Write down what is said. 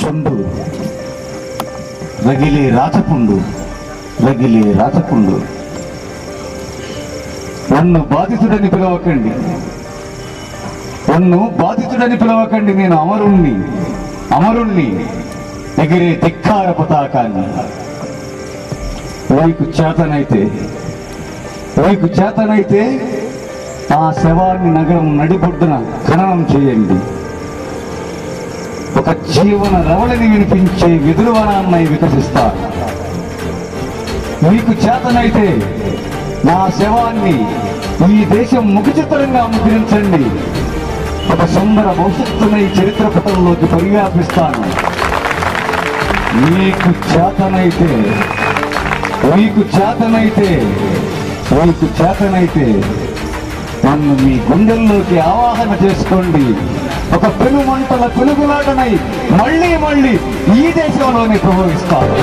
చొండు రగిలే రాచపుండు, రగిలే రాచపుండు. నన్ను బాధితుడని పిలవకండి, నన్ను బాధితుడని పిలవకండి. నేను అమరుణ్ణి, అమరుణ్ణి, ఎగిరే ధిక్కార పతాకాన్ని. వైకు చేతనైతే ఆ శవాన్ని నగరం నడిబొడ్డున ఖననం చేయండి. ఒక జీవన రవళిని వినిపించే విదురువనాన్నై వికసిస్తారు. మీకు చేతనైతే నా శవాన్ని ఈ దేశం ముఖచిత్రంగా ముద్రించండి. ఒక సుందర భవిష్యత్తునై చరిత్ర పటంలోకి పరివ్యాపిస్తాను. మీకు చేతనైతే నన్ను మీ గుండెల్లోకి ఆవాహన చేసుకోండి. ఒక పెనుమంటల పెనుగులాటనై మళ్ళీ ఈ దేశంలోనే ప్రవహిస్తాను.